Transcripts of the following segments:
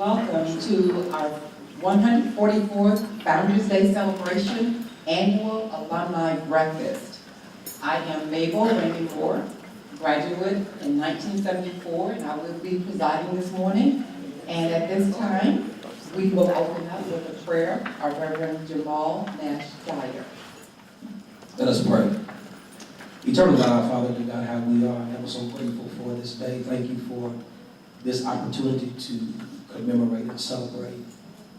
Welcome to our 144th Founders Day Celebration Annual Alumni Breakfast. I am Mabel Raymond Moore, graduate in 1974, and I will be presiding this morning. And at this time, we will open up with a prayer, our Reverend Jamal Nash Dyer. Let us pray. Eternal God, Father, dear God, how we are ever so grateful for this day. Thank you for this opportunity to commemorate and celebrate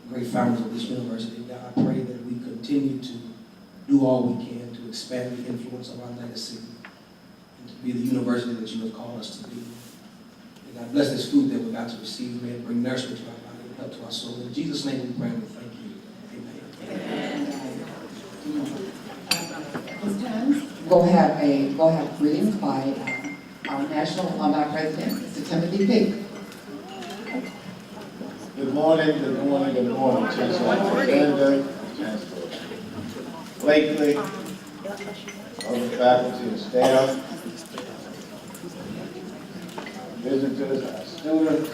great founders of this university. God, I pray that we continue to do all we can to expand the influence of our legacy and to be the university that you have called us to be. And God, bless this food that we're about to receive. May it bring nourishment to our body and help to our soul. In Jesus' name we pray and we thank you. Amen. This time, we'll have greetings by our National Alumni President, Mr. Timothy Pink. Good morning, good morning, good morning, Chancellor Linda, Chancellor Blakely, other faculty and staff, visitors, our students,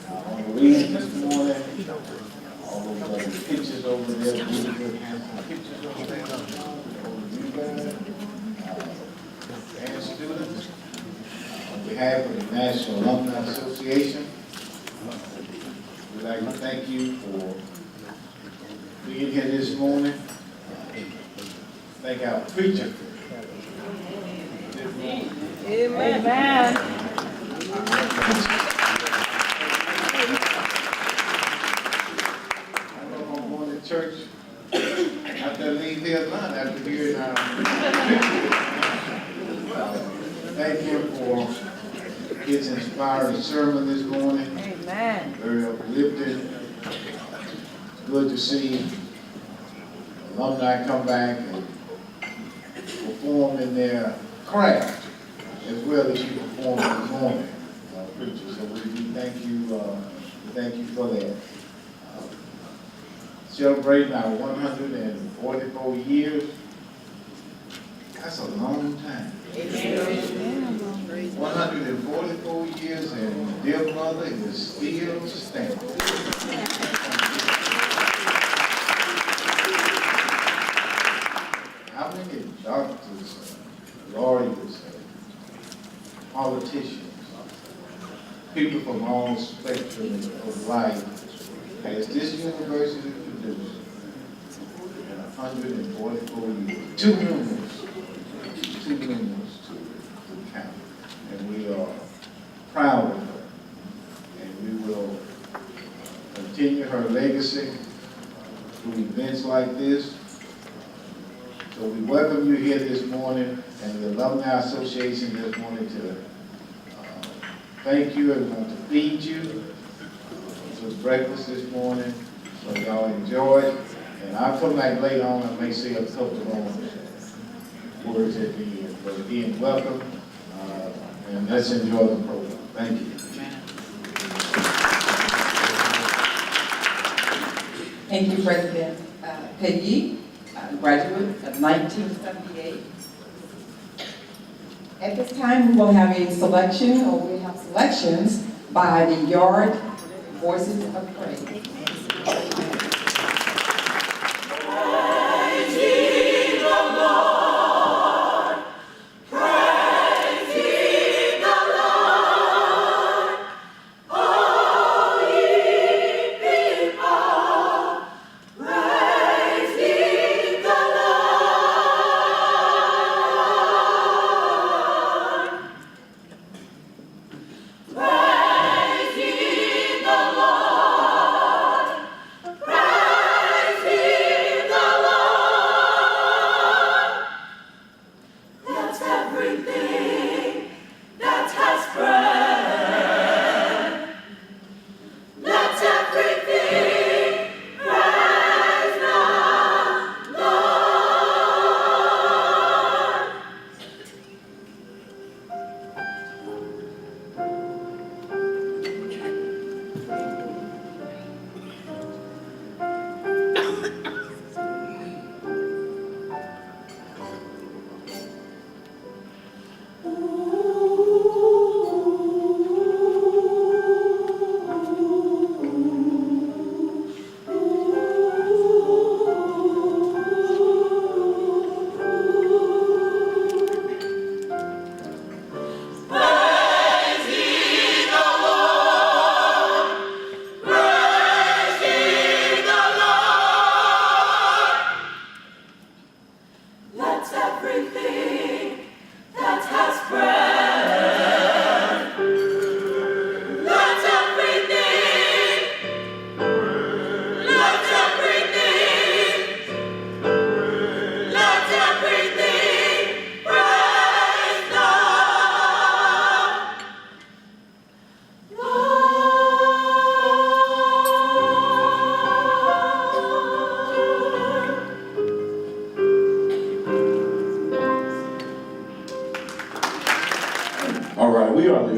on the reading this morning, all those other pictures over there, beautiful, handsome pictures over there, and students. On behalf of the National Alumni Association, we'd like to thank you for being here this morning. Thank our preacher. Amen. I know I'm going to church after I leave here tonight, after hearing our thank you for his inspiring sermon this morning. Amen. Very uplifting. Good to see alumni come back and perform in their craft as well as you performed this morning, preacher. So we thank you for that. Celebrating our 144 years. That's a long time. 144 years, and dear mother is still standing. How many doctors, lawyers, politicians, people from all spectrums of life has this university produced in 144 years? Two numerals to count. And we are proud of her. And we will continue her legacy through events like this. So we welcome you here this morning, and the Alumni Association just wanted to thank you and want to feed you. It was breakfast this morning, so y'all enjoy it. And I'll come back later on and may say a couple of words at the end. But again, welcome, and let's enjoy the program. Thank you. Thank you, President Peggy, graduate of 1978. At this time, we will have a selection, or we have selections by the Yard Voices of Praise. Praise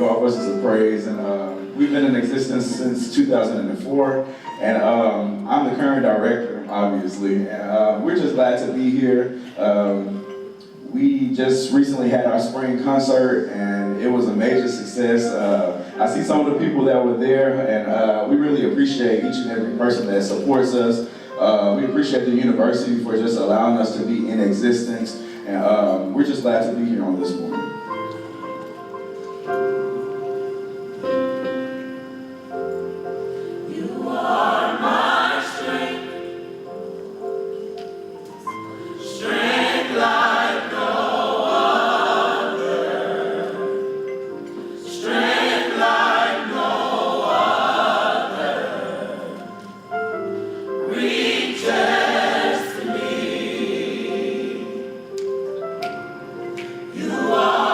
Your Voices of Praise, and we've been in existence since 2004, and I'm the current director, obviously, and we're just glad to be here. We just recently had our spring concert, and it was a major success. I see some of the people that were there, and we really appreciate each and every person that supports us. We appreciate the university for just allowing us to be in existence, and we're just glad to be here on this morning. You are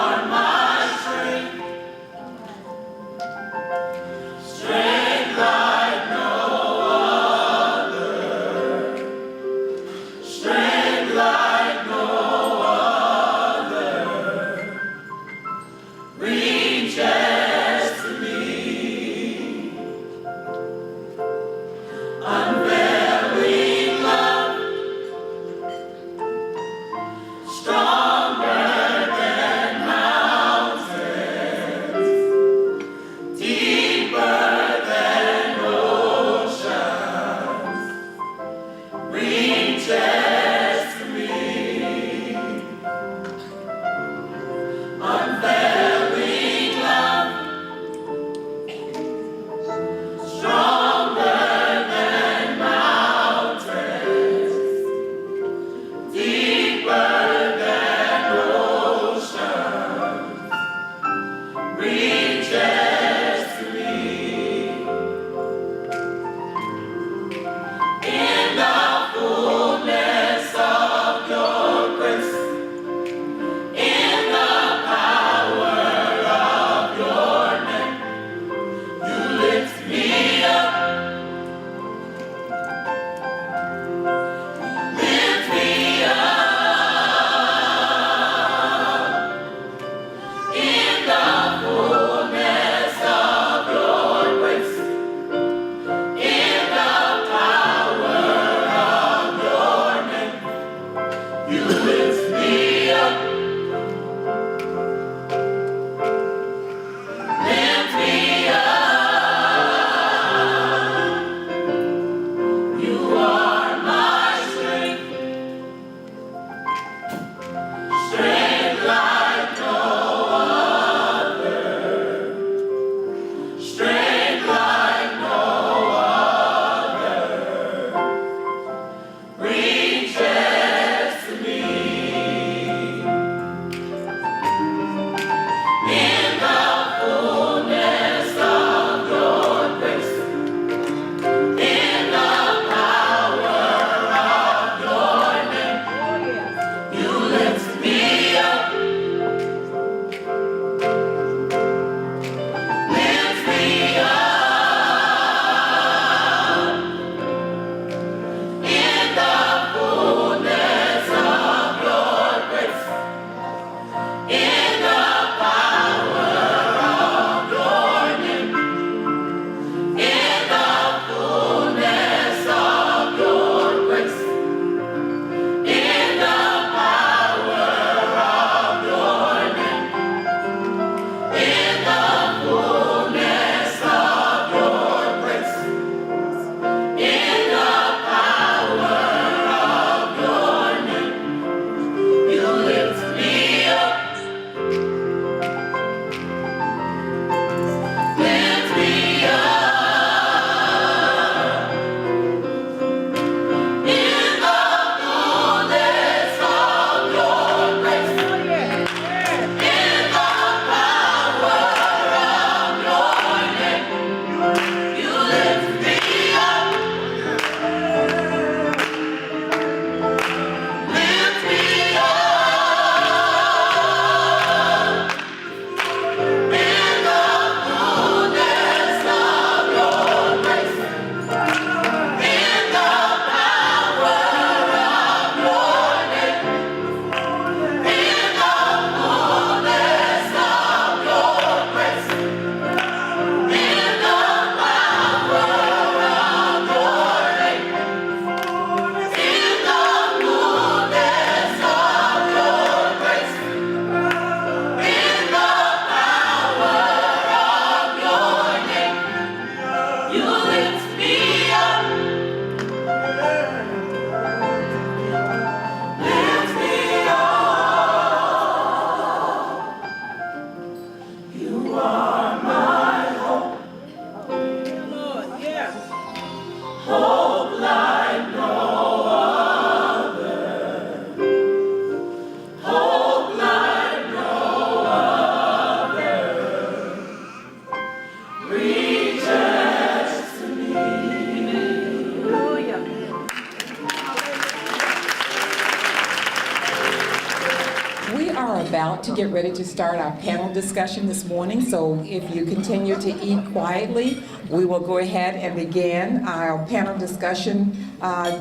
We are about to get ready to start our panel discussion this morning, so if you continue to eat quietly, we will go ahead and begin our panel discussion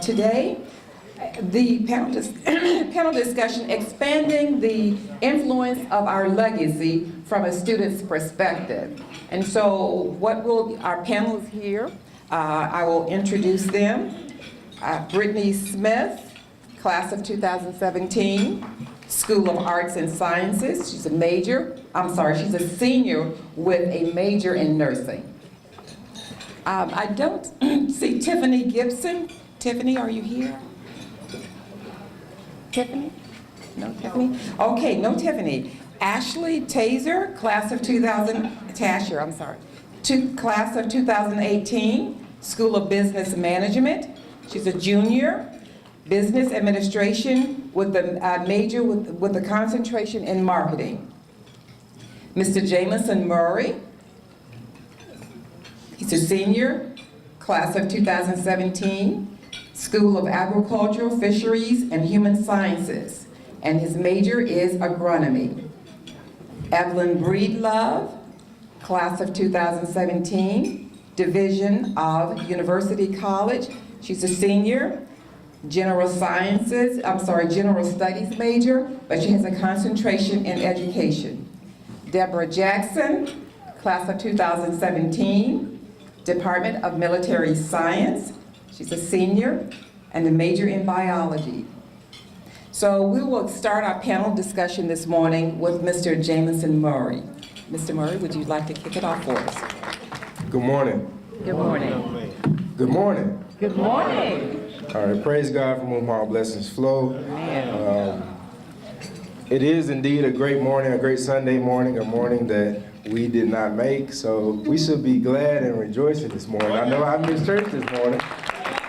today. The panel discussion, expanding the influence of our legacy from a student's perspective. And so our panel is here. I will introduce them. Brittany Smith, class of 2017. School of Arts and Sciences. She's a senior with a major in nursing. I don't see Tiffany Gibson. Tiffany, are you here? Tiffany? No Tiffany? Okay, no Tiffany. Ashley Taser, class of 2018, School of Business Management. She's a junior. Business Administration with a major with a concentration in marketing. Mr. Jamison Murray, he's a senior, class of 2017, School of Agricultural, Fisheries, and Human Sciences, and his major is agronomy. Evelyn Breedlove, class of 2017, Division of University College, she's a senior, General Studies major, but she has a concentration in education. Deborah Jackson, class of 2017, Department of Military Science. She's a senior and a major in biology. So we will start our panel discussion this morning with Mr. Jamison Murray. Mr. Murray, would you like to kick it off for us? Good morning. Good morning. Good morning. Good morning. All right, praise God from whom all blessings flow. It is indeed a great morning, a great Sunday morning, a morning that we did not make, so we should be glad and rejoicing this morning. I know I missed church this morning,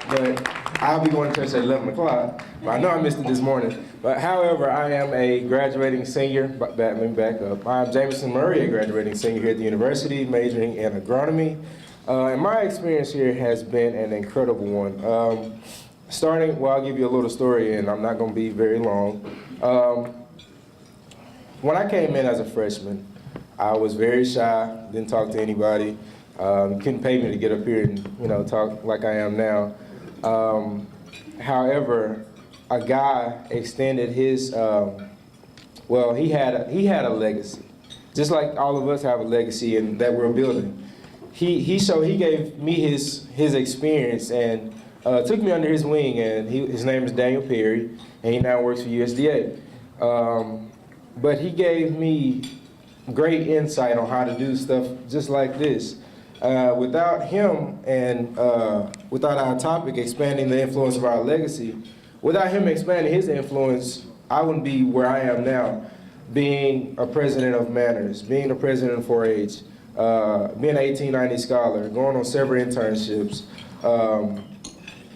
but I'll be going to church at 11 o'clock, but I know I missed it this morning. But however, I am a graduating senior, let me back up. I'm Jamison Murray, a graduating senior here at the university, majoring in agronomy. And my experience here has been an incredible one. I'll give you a little story, and I'm not going to be very long. When I came in as a freshman, I was very shy, didn't talk to anybody, couldn't pay me to get up here and talk like I am now. However, a guy extended his, he had a legacy, just like all of us have a legacy and that we're building. He gave me his experience and took me under his wing, and his name is Daniel Perry, and he now works for USDA. But he gave me great insight on how to do stuff just like this. Without him and without our topic, expanding the influence of our legacy, without him expanding his influence, I wouldn't be where I am now, being a president of Manners, being a president of 4-H, being an 1890 scholar, going on several internships,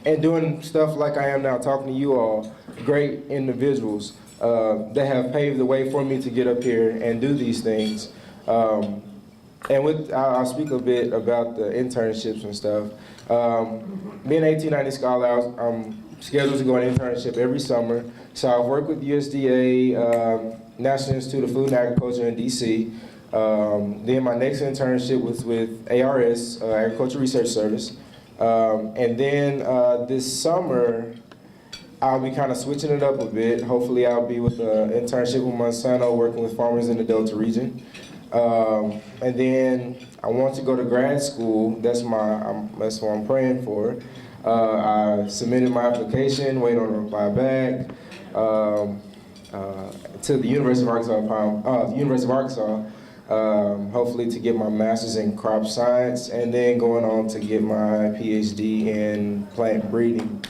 and doing stuff like I am now, talking to you all, great individuals that have paved the way for me to get up here and do these things. And I'll speak a bit about the internships and stuff. Being an 1890 scholar, I'm scheduled to go on an internship every summer. So I've worked with USDA, National Institute of Food and Agriculture in DC. Then my next internship was with ARS, Agriculture Research Service. And then this summer, I'll be kind of switching it up a bit. Hopefully I'll be with an internship with Monsanto, working with farmers in the Delta region. And then I want to go to grad school. That's what I'm praying for. I submitted my application, waiting on a reply back to the University of Arkansas. hopefully to get my master's in crop science, and then going on to get my PhD in plant breeding.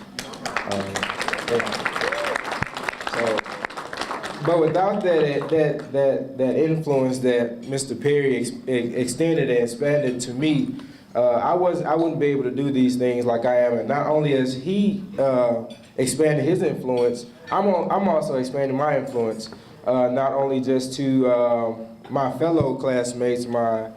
But without that influence that Mr. Perry extended and expanded to me, I wouldn't be able to do these things like I am. And not only has he expanded his influence, I'm also expanding my influence, not only just to my fellow classmates, my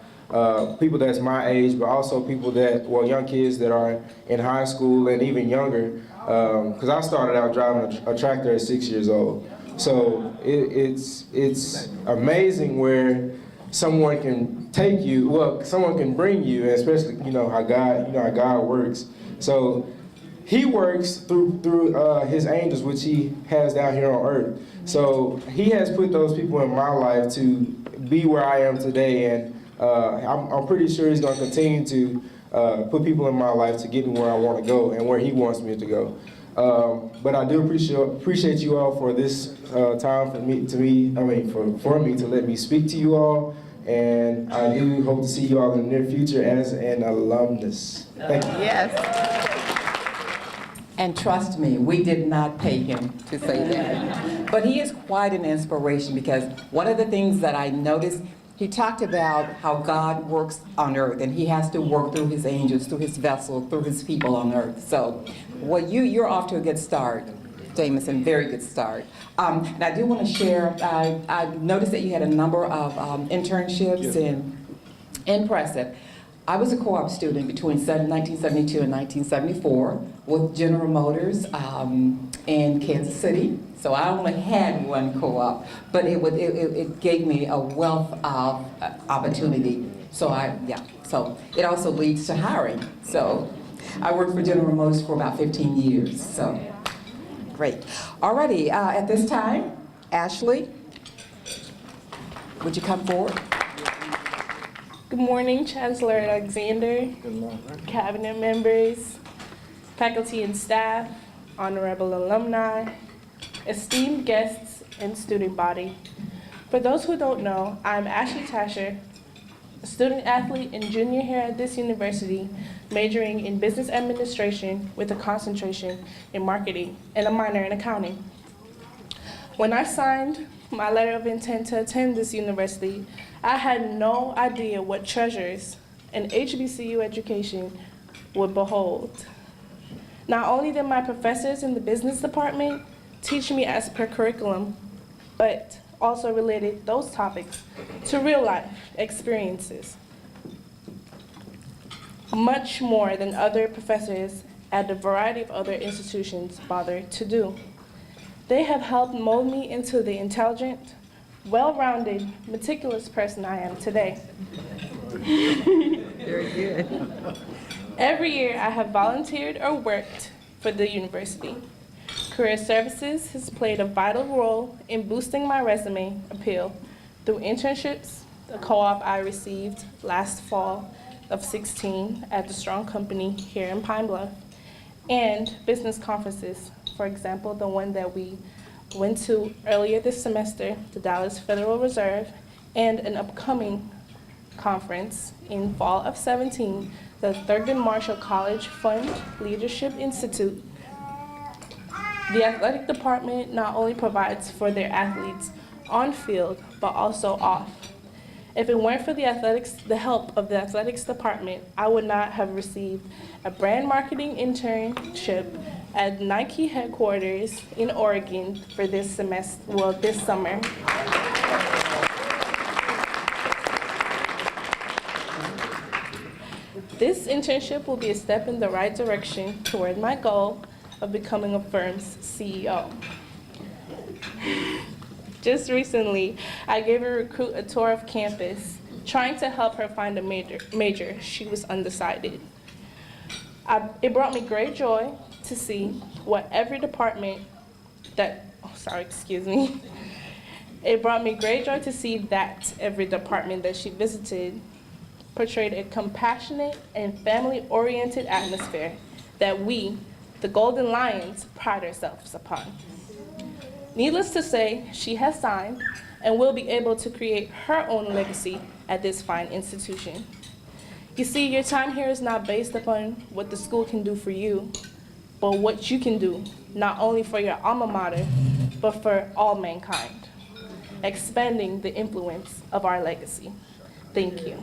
people that's my age, but also people that, well, young kids that are in high school and even younger. Because I started out driving a tractor at 6 years old. So it's amazing where someone can take you, well, someone can bring you, especially how God works. So He works through His angels, which He has down here on earth. So He has put those people in my life to be where I am today, and I'm pretty sure He's going to continue to put people in my life to get me where I want to go and where He wants me to go. But I do appreciate you all for this time for me to let me speak to you all, and I do hope to see you all in the near future as an alumnus. Thank you. Yes. And trust me, we did not pay him to say that. But he is quite an inspiration, because one of the things that I noticed, he talked about how God works on earth, and He has to work through His angels, through His vessel, through His people on earth. So, well, you're off to a good start, Jameson, very good start. And I do want to share, I noticed that you had a number of internships, and impressive. I was a co-op student between 1972 and 1974 with General Motors in Kansas City. So I only had one co-op, but it gave me a wealth of opportunity. So so it also leads to hiring. So I worked for General Motors for about 15 years. So great. Alrighty, at this time, Ashley, would you come forward? Good morning, Chancellor Alexander, cabinet members, faculty and staff, honorable alumni, esteemed guests, and student body. For those who don't know, I'm Ashley Tasher, a student athlete and junior here at this university, majoring in business administration with a concentration in marketing and a minor in accounting. When I signed my letter of intent to attend this university, I had no idea what treasures an HBCU education would behold. Not only did my professors in the business department teach me as per curriculum, but also related those topics to real life experiences, much more than other professors at a variety of other institutions bother to do. They have helped mold me into the intelligent, well-rounded, meticulous person I am today. Very good. Every year I have volunteered or worked for the university. Career Services has played a vital role in boosting my resume appeal through internships, the co-op I received last fall of 16 at the Strong Company here in Pine Bluff, and business conferences, for example, the one that we went to earlier this semester, the Dallas Federal Reserve, and an upcoming conference in fall of 17, the Thurgood Marshall College Fund Leadership Institute. The athletic department not only provides for their athletes on field, but also off. If it weren't for the help of the athletics department, I would not have received a brand marketing internship at Nike headquarters in Oregon for this summer. This internship will be a step in the right direction toward my goal of becoming a firm's CEO. Just recently, I gave a recruit a tour of campus, trying to help her find a major. She was undecided. It brought me great joy to see what every department that, It brought me great joy to see that every department that she visited portrayed a compassionate and family-oriented atmosphere that we, the Golden Lions, pride ourselves upon. Needless to say, she has signed and will be able to create her own legacy at this fine institution. You see, your time here is not based upon what the school can do for you, but what you can do, not only for your alma mater, but for all mankind, expanding the influence of our legacy. Thank you.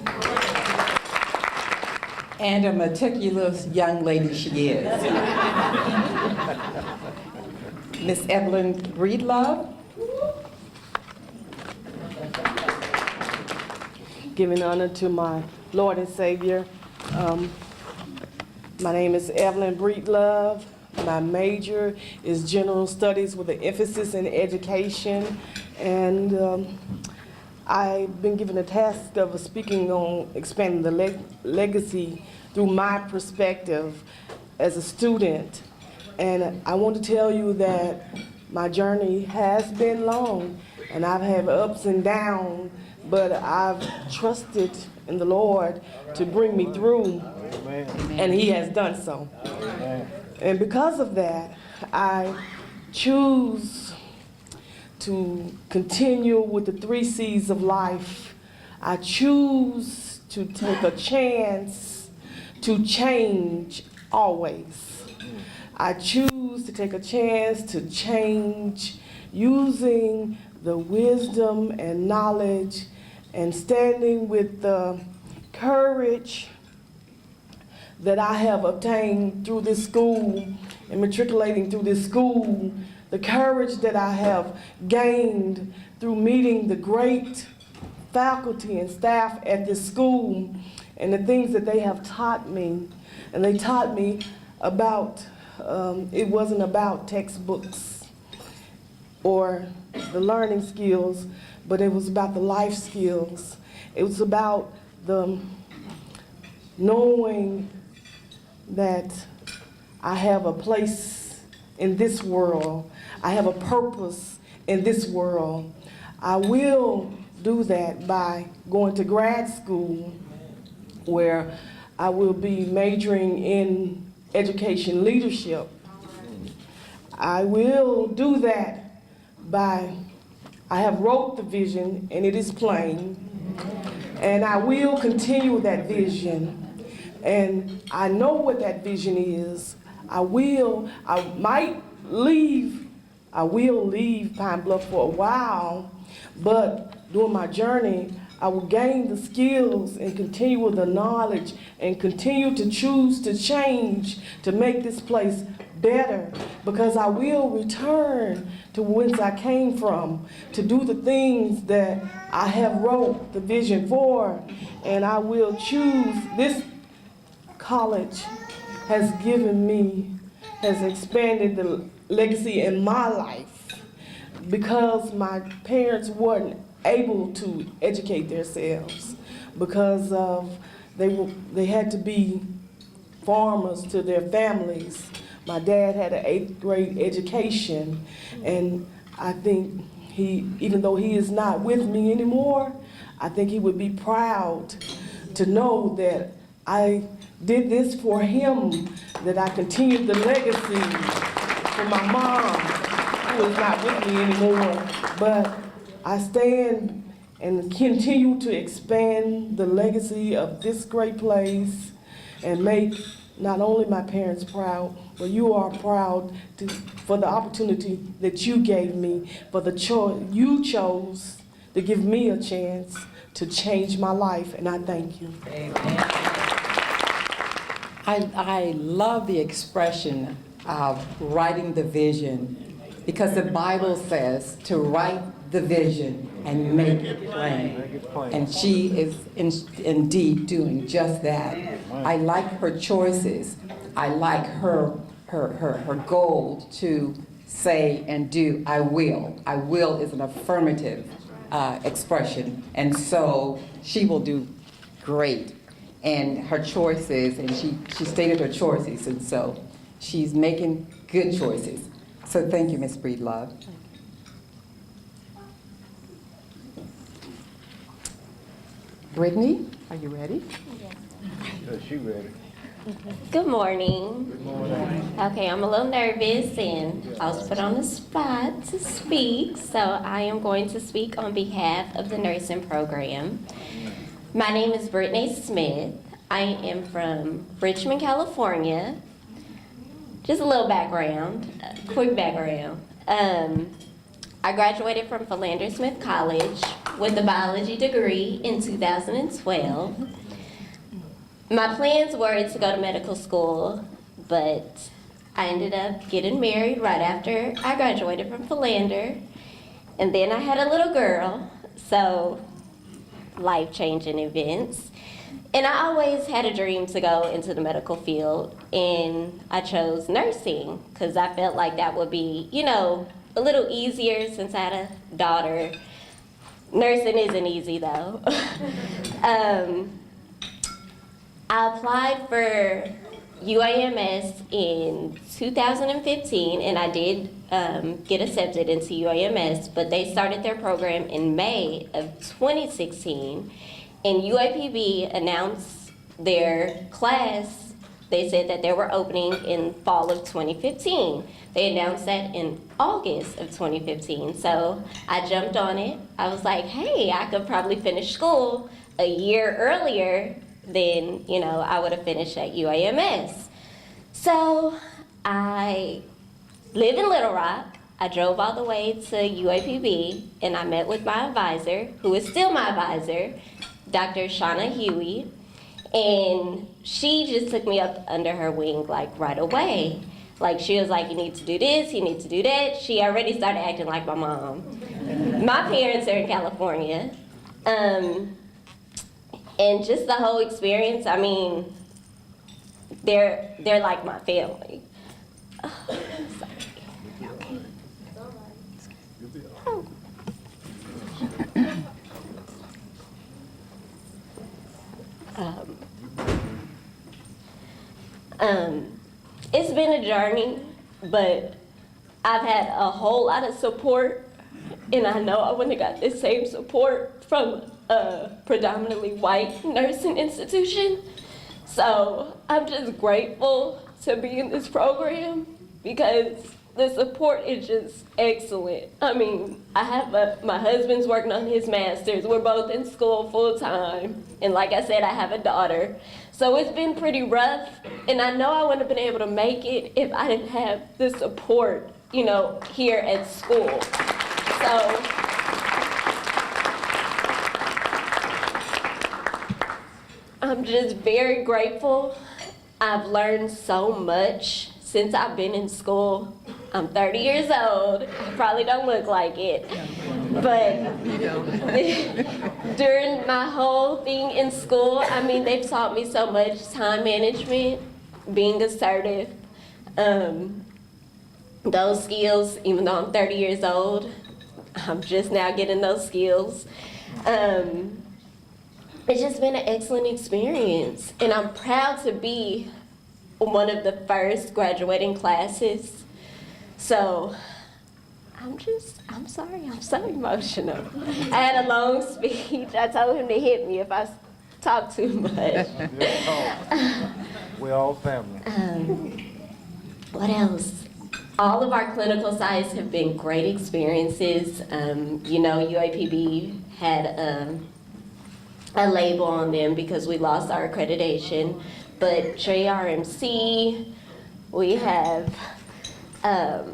And a meticulous young lady she is. Miss Evelyn Breedlove. Giving honor to my Lord and Savior. My name is Evelyn Breedlove. My major is General Studies with an emphasis in education. And I've been given the task of speaking on expanding the legacy through my perspective as a student. And I want to tell you that my journey has been long, and I've had ups and downs, but I've trusted in the Lord to bring me through, and He has done so. And because of that, I choose to continue with the 3 C's of life. I choose to take a chance to change always. I choose to take a chance to change using the wisdom and knowledge and standing with the courage that I have obtained through this school and matriculating through this school, the courage that I have gained through meeting the great faculty and staff at this school and the things that they have taught me. And they taught me about, it wasn't about textbooks or the learning skills, but it was about the life skills. It was about the knowing that I have a place in this world. I have a purpose in this world. I will do that by going to grad school, where I will be majoring in education leadership. I will do that by, I have wrote the vision and it is plain, and I will continue that vision. And I know what that vision is. I will leave Pine Bluff for a while, but during my journey, I will gain the skills and continue with the knowledge and continue to choose to change to make this place better, because I will return to whence I came from to do the things that I have wrote the vision for, and I will choose. This college has given me, has expanded the legacy in my life, because my parents weren't able to educate themselves because of they had to be farmers to their families. My dad had an 8th grade education, and I think even though he is not with me anymore, I think he would be proud to know that I did this for him, that I continued the legacy for my mom, who is not with me anymore. But I stand and continue to expand the legacy of this great place and make not only my parents proud, but you are proud for the opportunity that you gave me, for the choice you chose to give me a chance to change my life, and I thank you. Amen. I love the expression of writing the vision, because the Bible says to write the vision and make it plain. And she is indeed doing just that. I like her choices. I like her goal to say and do, I will. I will is an affirmative expression. And so she will do great. And her choices, and she stated her choices, and so she's making good choices. So thank you, Ms. Breedlove. Brittany, are you ready? Yes, she ready. Good morning. Good morning. Okay, I'm a little nervous and I was put on the spot to speak, so I am going to speak on behalf of the nursing program. My name is Brittany Smith. I am from Richmond, California. Just a little background, quick background. I graduated from Philander Smith College with a biology degree in 2012. My plans were to go to medical school, but I ended up getting married right after I graduated from Philander. And then I had a little girl, so life-changing events. And I always had a dream to go into the medical field, and I chose nursing because I felt like that would be, you know, a little easier since I had a daughter. Nursing isn't easy though. I applied for UAMS in 2015, and I did get accepted into UAMS, but they started their program in May of 2016, and UAPB announced their class. They said that they were opening in fall of 2015. They announced that in August of 2015, so I jumped on it. I was like, hey, I could probably finish school a year earlier than, you know, I would have finished at UAMS. So I live in Little Rock. I drove all the way to UAPB, and I met with my advisor, who is still my advisor, Dr. Shauna Huey, and she just took me up under her wing like right away. Like she was like, you need to do this, you need to do that. She already started acting like my mom. My parents are in California. And just the whole experience, I mean, they're like my family. Oh, sorry. It's been a journey, but I've had a whole lot of support, and I know I wouldn't have got the same support from a predominantly white nursing institution. So I'm just grateful to be in this program because the support is just excellent. I mean, I have my husband's working on his master's. We're both in school full time. And like I said, I have a daughter. So it's been pretty rough. And I know I wouldn't have been able to make it if I didn't have the support, you know, here at school. So I'm just very grateful. I've learned so much since I've been in school. I'm 30 years old. I probably don't look like it. But during my whole thing in school, I mean, they've taught me so much: time management, being assertive, those skills. Even though I'm 30 years old, I'm just now getting those skills. It's just been an excellent experience, and I'm proud to be one of the first graduating classes. So I'm sorry, I'm so emotional. I had a long speech. I told him to hit me if I talk too much. We're all family. What else? All of our clinical sites have been great experiences. You know, UAPB had a label on them because we lost our accreditation. But JRMC, we have a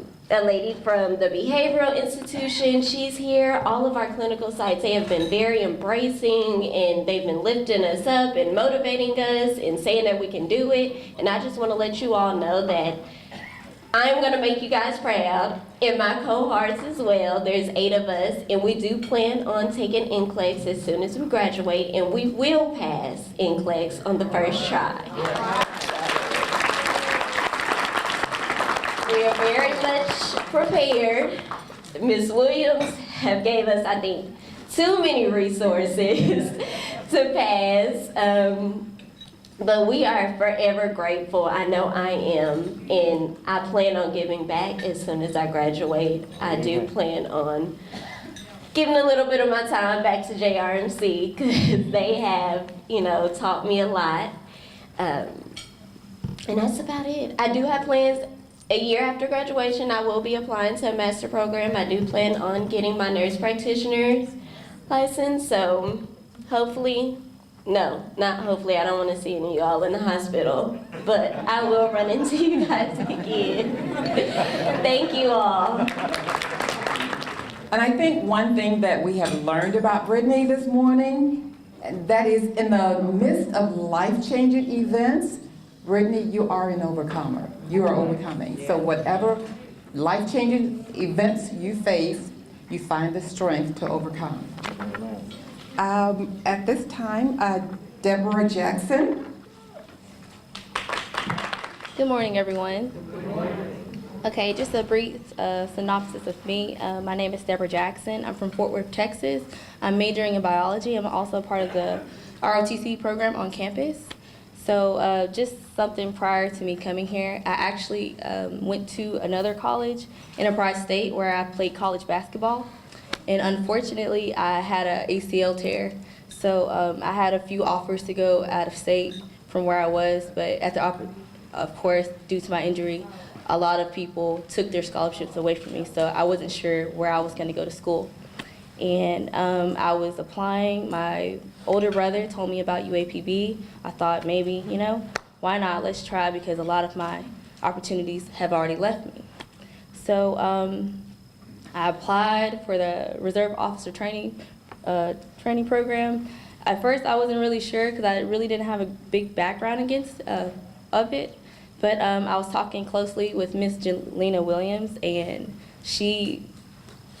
lady from the Behavioral Institution, she's here. All of our clinical sites, they have been very embracing, and they've been lifting us up and motivating us and saying that we can do it. And I just want to let you all know that I'm going to make you guys proud, and my cohorts as well. There's 8 of us, and we do plan on taking NCLEX as soon as we graduate, and we will pass NCLEX on the first try. We are very much prepared. Ms. Williams have gave us, I think, too many resources to pass. But we are forever grateful. I know I am, and I plan on giving back as soon as I graduate. I do plan on giving a little bit of my time back to JRMC because they have, you know, taught me a lot. And that's about it. I do have plans. A year after graduation, I will be applying to a master program. I do plan on getting my nurse practitioner's license, so hopefully No, not hopefully. I don't want to see any of y'all in the hospital, but I will run into you guys again. Thank you all. And I think one thing that we have learned about Brittany this morning, and that is in the midst of life-changing events, Brittany, you are an overcomer. You are overcoming. So whatever life-changing events you face, you find the strength to overcome. At this time, Deborah Jackson. Good morning, everyone. Okay, just a brief synopsis of me. My name is Deborah Jackson. I'm from Fort Worth, Texas. I'm majoring in biology. I'm also part of the ROTC program on campus. So just something prior to me coming here, I actually went to another college, Enterprise State, where I played college basketball. And unfortunately, I had an ACL tear. So I had a few offers to go out of state from where I was, but of course, due to my injury, a lot of people took their scholarships away from me, so I wasn't sure where I was going to go to school. And I was applying. My older brother told me about UAPB. I thought maybe, why not? Let's try, because a lot of my opportunities have already left me. So I applied for the Reserve Officer Training Program. At first, I wasn't really sure because I really didn't have a big background of it. But I was talking closely with Miss Jelena Williams, and she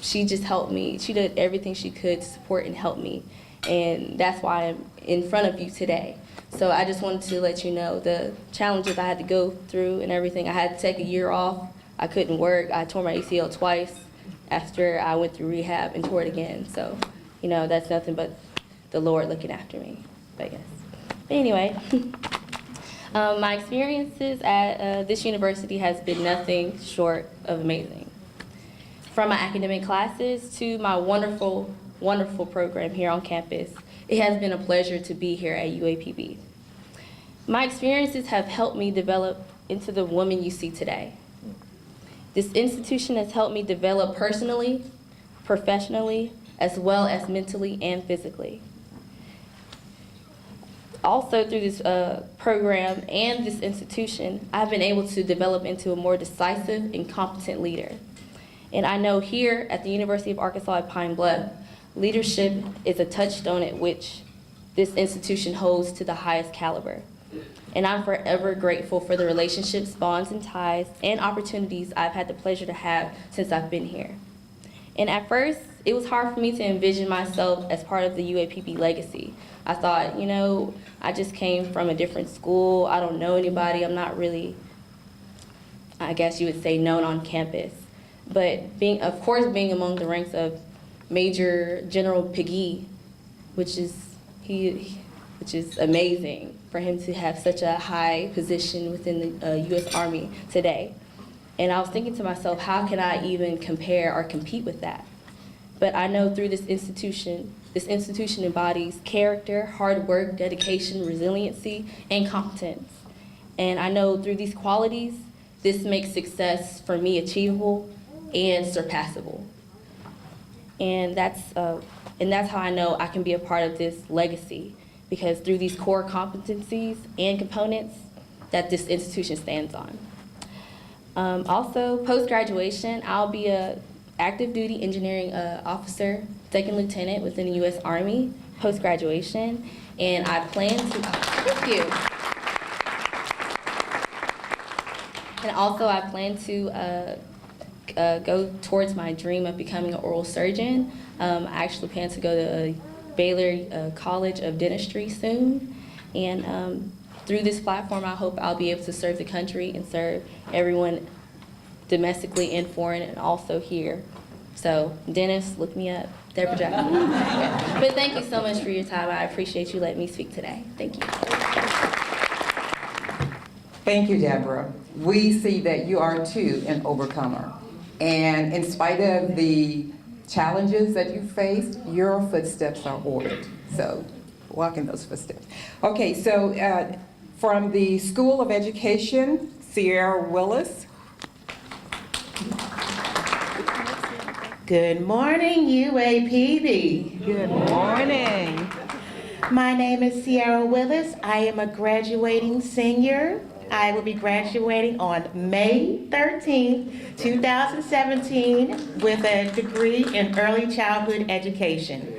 just helped me. She did everything she could to support and help me, and that's why I'm in front of you today. So I just wanted to let you know the challenges I had to go through and everything. I had to take a year off. I couldn't work. I tore my ACL twice after I went through rehab and tore it again. So, that's nothing but the Lord looking after me, I guess. But anyway. My experiences at this university has been nothing short of amazing. From my academic classes to my wonderful, wonderful program here on campus, it has been a pleasure to be here at UAPB. My experiences have helped me develop into the woman you see today. This institution has helped me develop personally, professionally, as well as mentally and physically. Also, through this program and this institution, I've been able to develop into a more decisive and competent leader. And I know here at the University of Arkansas at Pine Bluff, leadership is a touchstone at which this institution holds to the highest caliber. And I'm forever grateful for the relationships, bonds, and ties, and opportunities I've had the pleasure to have since I've been here. And at first, it was hard for me to envision myself as part of the UAPB legacy. I thought, I just came from a different school. I don't know anybody. I'm not really, I guess you would say, known on campus. But being among the ranks of Major General Piggy, which is amazing for him to have such a high position within the U.S. Army today. And I was thinking to myself, how can I even compare or compete with that? But I know through this institution embodies character, hard work, dedication, resiliency, and competence. And I know through these qualities, this makes success for me achievable and surpassable. And that's how I know I can be a part of this legacy, because through these core competencies and components that this institution stands on. Also, post-graduation, I'll be a active duty engineering officer, second lieutenant within the U.S. Army post-graduation, and I plan to, thank you. And also I plan to go towards my dream of becoming an oral surgeon. I actually plan to go to Baylor College of Dentistry soon, and through this platform, I hope I'll be able to serve the country and serve everyone domestically and foreign, and also here. So, dentists, look me up. Deborah Jackson. But thank you so much for your time. I appreciate you letting me speak today. Thank you. Thank you, Deborah. We see that you are too an overcomer. And in spite of the challenges that you faced, your footsteps are ordered. So walk in those footsteps. Okay, so from the School of Education, Sierra Willis. Good morning, UAPB. Good morning. My name is Sierra Willis. I am a graduating senior. I will be graduating on May 13th, 2017 with a degree in early childhood education.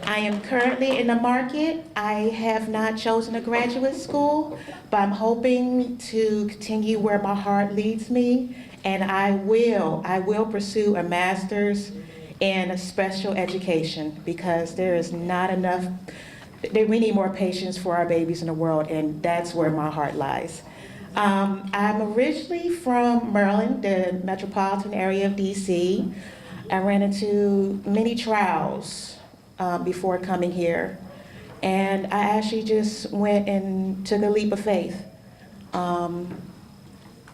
I am currently in the market. I have not chosen a graduate school, but I'm hoping to continue where my heart leads me, and I will pursue a master's in special education because there is not enough, we need more patience for our babies in the world, and that's where my heart lies. I'm originally from Maryland, the metropolitan area of DC. I ran into many trials before coming here, and I actually just went and took a leap of faith. I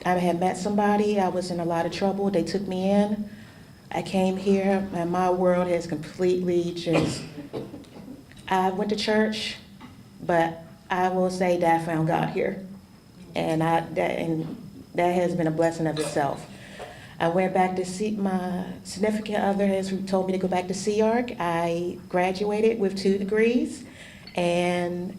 had met somebody, I was in a lot of trouble, they took me in. I came here and my world has completely just, I went to church, but I will say that I found God here. And that has been a blessing of itself. I went back to see, my significant other has told me to go back to CARC. I graduated with 2 degrees, and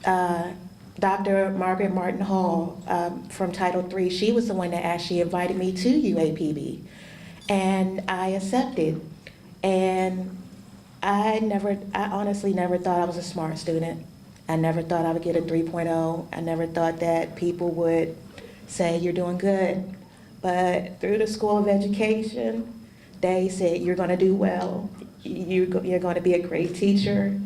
Dr. Margaret Martin Hall from Title III, she was the one that actually invited me to UAPB. And I accepted. And I honestly never thought I was a smart student. I never thought I would get a 3.0. I never thought that people would say, you're doing good. But through the School of Education, they said, you're gonna do well. You're gonna be a great teacher.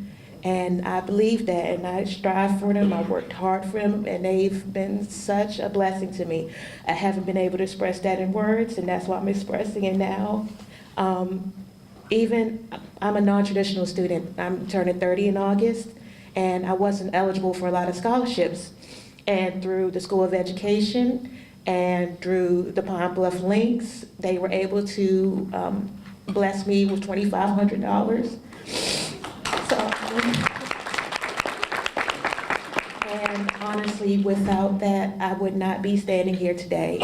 And I believe that, and I strive for them, I worked hard for them, and they've been such a blessing to me. I haven't been able to express that in words, and that's why I'm expressing it now. I'm a non-traditional student. I'm turning 30 in August, and I wasn't eligible for a lot of scholarships. And through the School of Education and through the Pine Bluff Links, they were able to bless me with $2,500. And honestly, without that, I would not be standing here today.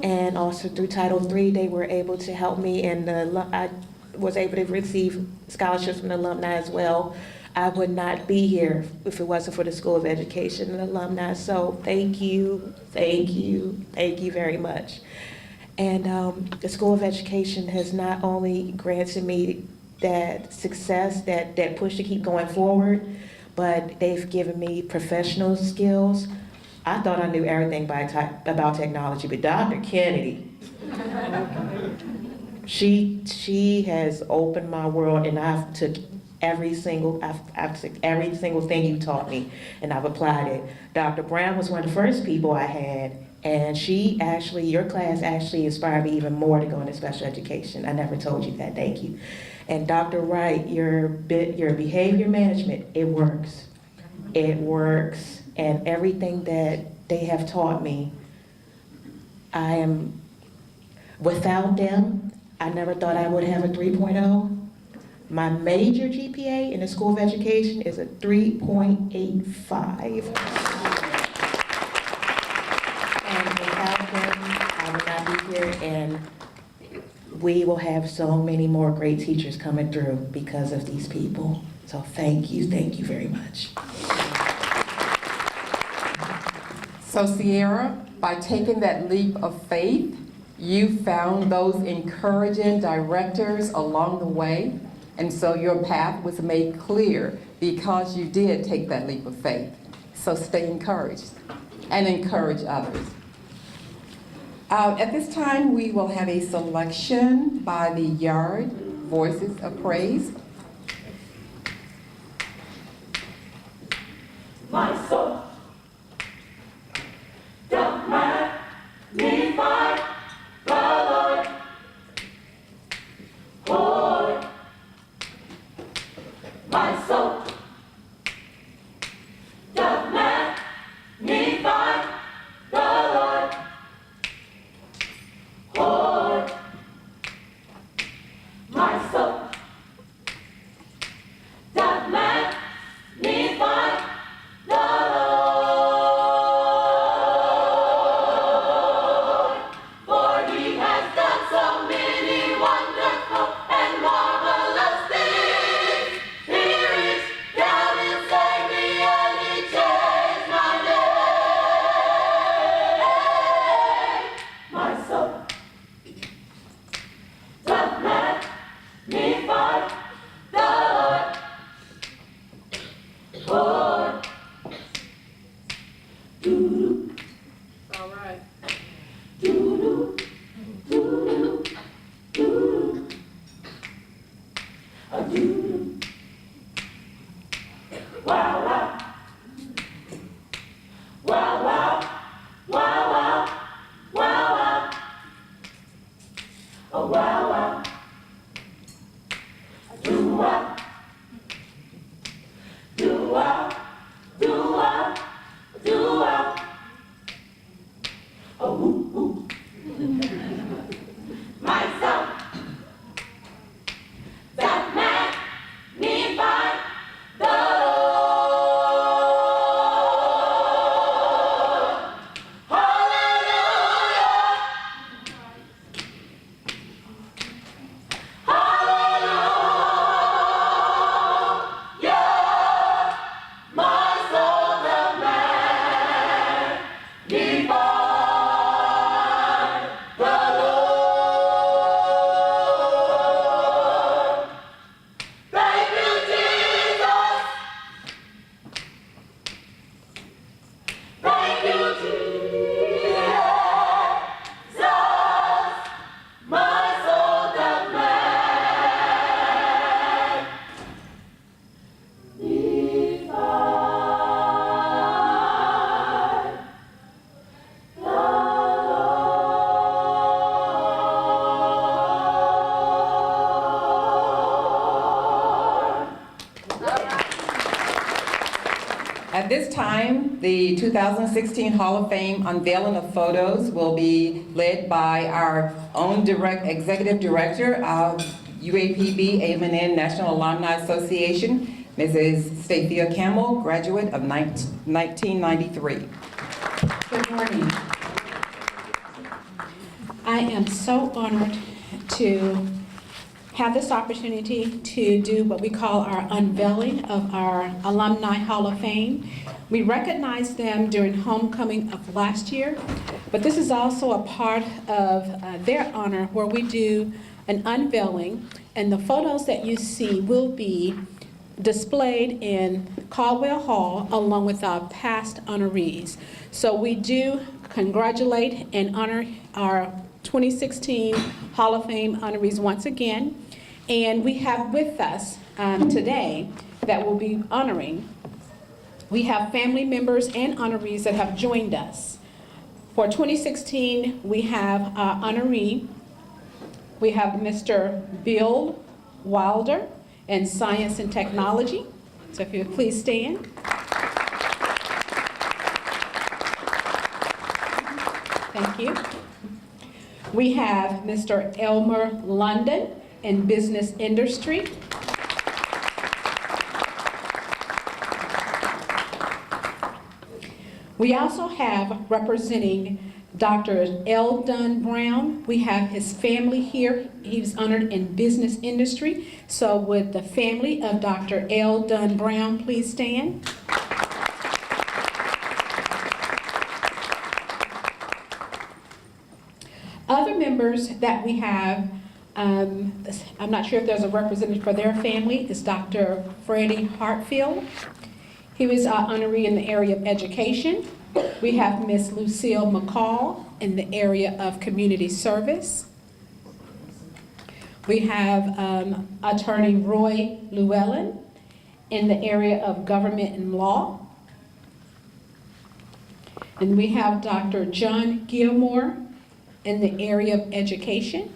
And also through Title III, they were able to help me, and I was able to receive scholarships from the alumni as well. I would not be here if it wasn't for the School of Education and alumni. So thank you, thank you, thank you very much. And the School of Education has not only granted me that success, that push to keep going forward, but they've given me professional skills. I thought I knew everything about technology, but Dr. Kennedy, she has opened my world, and I've took every single thing you taught me, and I've applied it. Dr. Brown was one of the first people I had, and your class actually inspired me even more to go into special education. I never told you that, thank you. And Dr. Wright, your behavior management, it works. It works, and everything that they have taught me, without them, I never thought I would have a 3.0. My major GPA in the School of Education is a 3.85. And without them, I would not be here, and we will have so many more great teachers coming through because of these people. So thank you very much. So Sierra, by taking that leap of faith, you found those encouraging directors along the way, and so your path was made clear because you did take that leap of faith. So stay encouraged and encourage others. At this time, we will have a selection by the Yard Voices of Praise. My soul doth magnify the Lord. Lord, my soul doth magnify the Lord. Lord, my soul doth magnify the Lord. Myself, that magnify the Lord. Hallelujah. Hallelujah. My soul that magnify the Lord. Thank you, Jesus. Thank you, Jesus. My soul that magnify the Lord. At this time, the 2016 Hall of Fame unveiling of photos will be led by our own Executive Director of UAPB-TV National Alumni Association, Mrs. Stathia Campbell, graduate of 1993. Good morning. I am so honored to have this opportunity to do what we call our unveiling of our Alumni Hall of Fame. We recognized them during homecoming of last year, but this is also a part of their honor where we do an unveiling, and the photos that you see will be displayed in Caldwell Hall along with our past honorees. So we do congratulate and honor our 2016 Hall of Fame honorees once again. And we have with us today that will be honoring, we have family members and honorees that have joined us. For 2016, we have our honoree. We have Mr. Bill Wilder in Science and Technology. So if you would please stand. Thank you. We have Mr. Elmer London in Business Industry. We also have representing Dr. L. Dunn Brown. We have his family here. He was honored in business industry. So would the family of Dr. L. Dunn Brown please stand? Other members that we have, I'm not sure if there's a representative for their family, is Dr. Freddie Hartfield. He was our honoree in the area of education. We have Miss Lucille McCall in the area of community service. We have Attorney Roy Llewellyn in the area of government and law. And we have Dr. John Gilmore in the area of education.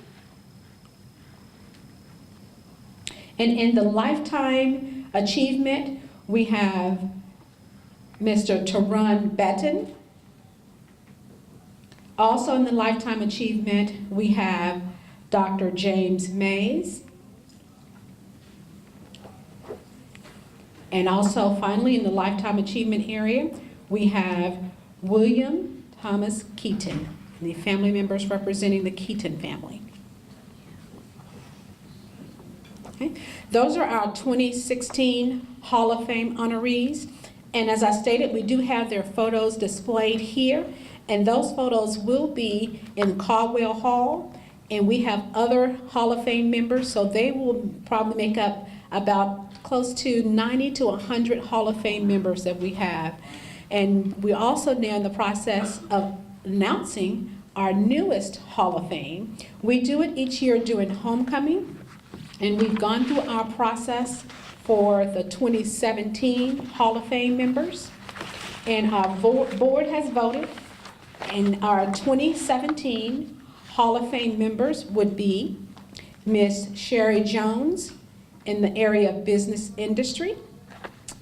And in the lifetime achievement, we have Mr. Teron Batten. Also in the lifetime achievement, we have Dr. James Mays. And also finally in the lifetime achievement area, we have William Thomas Keaton, the family members representing the Keaton family. Okay. Those are our 2016 Hall of Fame honorees. And as I stated, we do have their photos displayed here. And those photos will be in Caldwell Hall. And we have other Hall of Fame members, so they will probably make up about close to 90 to 100 Hall of Fame members that we have. And we're also now in the process of announcing our newest Hall of Fame. We do it each year during homecoming. And we've gone through our process for the 2017 Hall of Fame members. And our board has voted. And our 2017 Hall of Fame members would be Miss Sherry Jones in the area of business industry,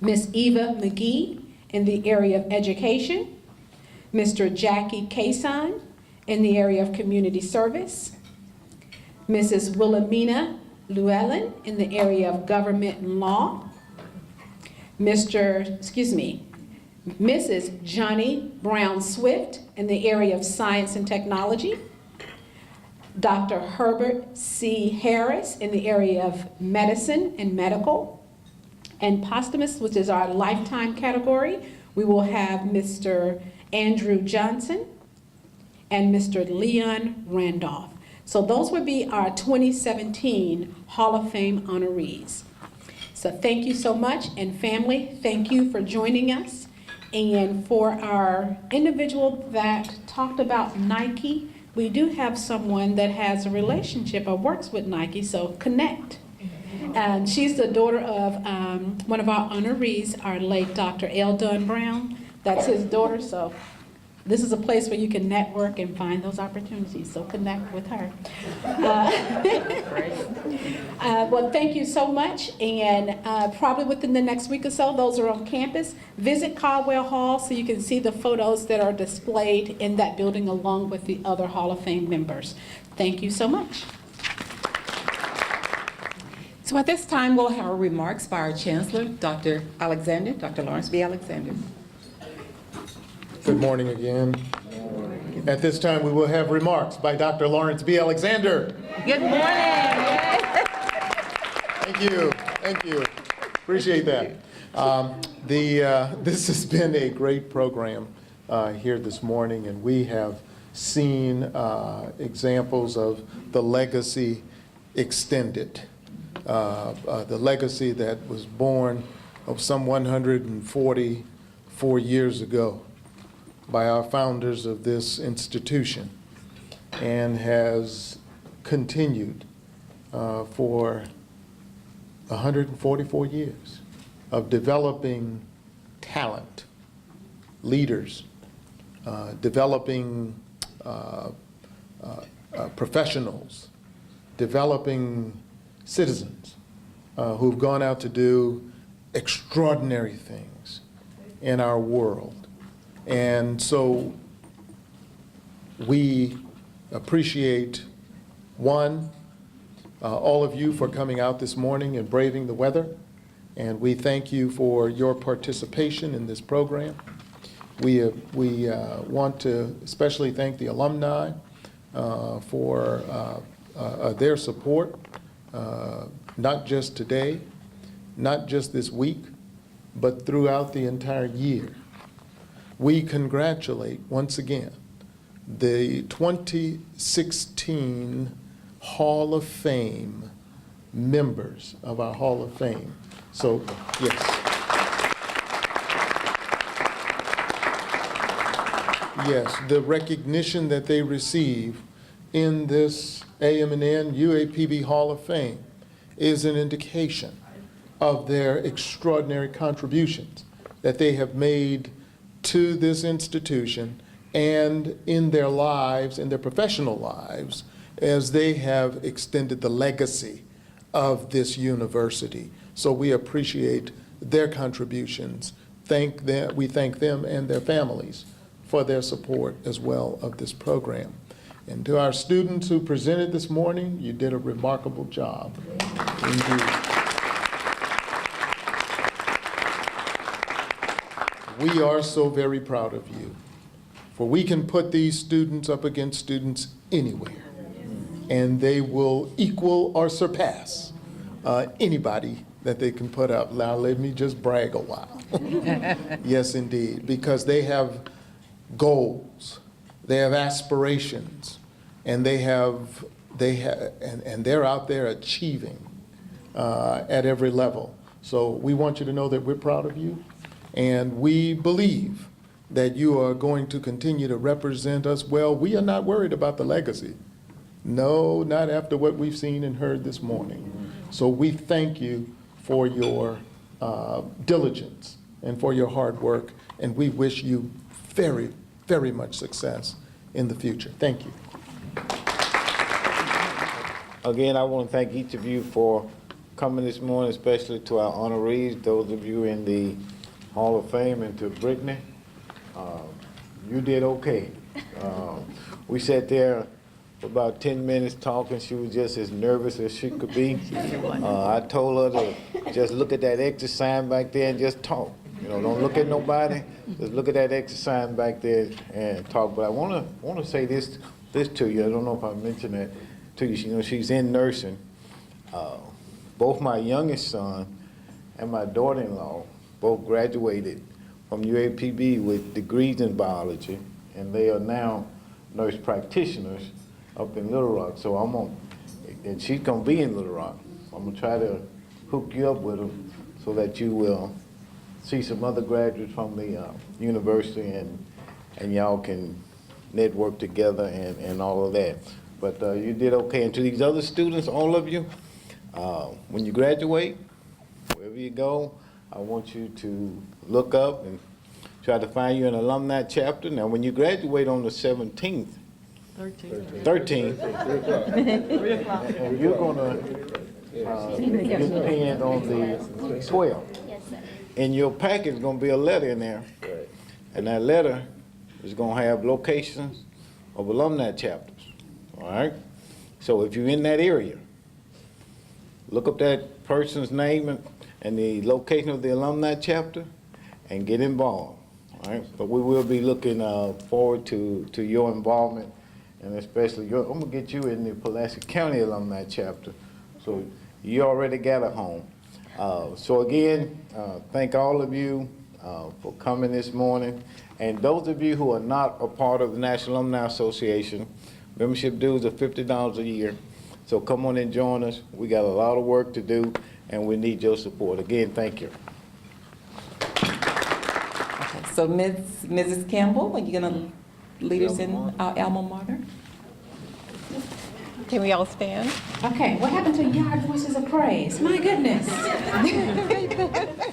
Miss Eva McGee in the area of education, Mr. Jackie Kason in the area of community service. Mrs. Wilhelmina Llewellyn in the area of government and law. Mrs. Johnny Brown Swift in the area of science and technology. Dr. Herbert C. Harris in the area of medicine and medical. And posthumous, which is our lifetime category, we will have Mr. Andrew Johnson and Mr. Leon Randolph. So those would be our 2017 Hall of Fame honorees. So thank you so much, and family, thank you for joining us. And for our individual that talked about Nike, we do have someone that has a relationship or works with Nike, so connect. And she's the daughter of one of our honorees, our late Dr. L. Dunn Brown. That's his daughter, so this is a place where you can network and find those opportunities, so connect with her. Well, thank you so much, and probably within the next week or so, those are on campus. Visit Caldwell Hall so you can see the photos that are displayed in that building along with the other Hall of Fame members. Thank you so much. So at this time, we'll have remarks by our Chancellor, Dr. Alexander, Dr. Lawrence B. Alexander. Good morning again. At this time, we will have remarks by Dr. Lawrence B. Alexander. Good morning. Thank you. Thank you. Appreciate that. This has been a great program here this morning, and we have seen examples of the legacy extended. The legacy that was born of some 144 years ago by our founders of this institution and has continued for 144 years of developing talent, leaders, developing professionals, developing citizens who've gone out to do extraordinary things in our world. And so we appreciate, one, all of you for coming out this morning and braving the weather. And we thank you for your participation in this program. We want to especially thank the alumni for their support, not just today, not just this week, but throughout the entire year. We congratulate, once again, the 2016 Hall of Fame members of our Hall of Fame. So, yes. Yes, the recognition that they receive in this AM&N UAPB Hall of Fame is an indication of their extraordinary contributions that they have made to this institution and in their lives, in their professional lives, as they have extended the legacy of this university. So we appreciate their contributions. We thank them and their families for their support as well of this program. And to our students who presented this morning, you did a remarkable job. Indeed. We are so very proud of you, for we can put these students up against students anywhere, and they will equal or surpass anybody that they can put up. Now, let me just brag a while. Yes, indeed, because they have goals, they have aspirations, and they're out there achieving at every level. So we want you to know that we're proud of you. And we believe that you are going to continue to represent us well. We are not worried about the legacy. No, not after what we've seen and heard this morning. So we thank you for your diligence and for your hard work, and we wish you very, very much success in the future. Thank you. Again, I want to thank each of you for coming this morning, especially to our honorees, those of you in the Hall of Fame, and to Brittany. You did okay. We sat there for about 10 minutes talking. She was just as nervous as she could be. I told her to just look at that exit sign back there and just talk. You know, don't look at nobody. Just look at that exit sign back there and talk. But I want to say this to you. I don't know if I mentioned that to you. You know, she's in nursing. Both my youngest son and my daughter-in-law both graduated from UAPB with degrees in biology, and they are now nurse practitioners up in Little Rock. So and she's gonna be in Little Rock. I'm gonna try to hook you up with them so that you will see some other graduates from the university, and y'all can network together and all of that. But you did okay. And to these other students, all of you, when you graduate, wherever you go, I want you to look up and try to find you an alumni chapter. Now, when you graduate on the 17th, 13th, and you're gonna depend on the 12th. In your packet is gonna be a letter in there, and that letter is gonna have locations of alumni chapters, all right? So if you're in that area, look up that person's name and the location of the alumni chapter and get involved, all right? But we will be looking forward to your involvement, and especially I'm gonna get you in the Pulaski County Alumni Chapter, so you already got a home. So again, thank all of you for coming this morning. And those of you who are not a part of the National Alumni Association, membership dues are $50 a year. So come on and join us. We got a lot of work to do, and we need your support. Again, thank you. Okay, so Mrs. Campbell, are you gonna lead us in our alma mater? Can we all stand? Okay, what happened to Yard Voices of Praise? My goodness.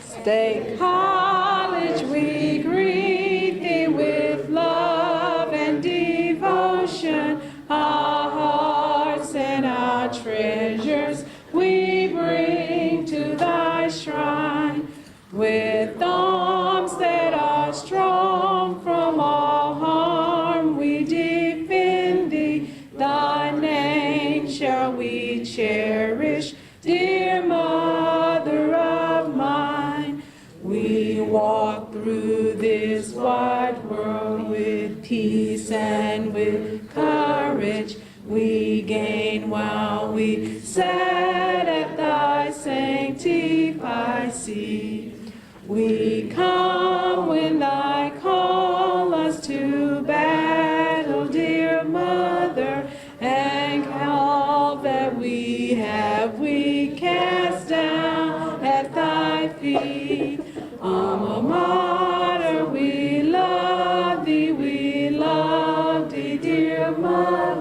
State College, we greet thee with love and devotion. Our hearts and our treasures we bring to thy shrine. With arms that are strong from all harm, we defend thee. Thy name shall we cherish, dear mother of mine. We walk through this wide world with peace and with courage. We gain while we sat at thy sanctified seat. We come when thy call us to battle, dear mother, and all that we have we cast down at thy feet. Alma mater, we love thee, dear mother.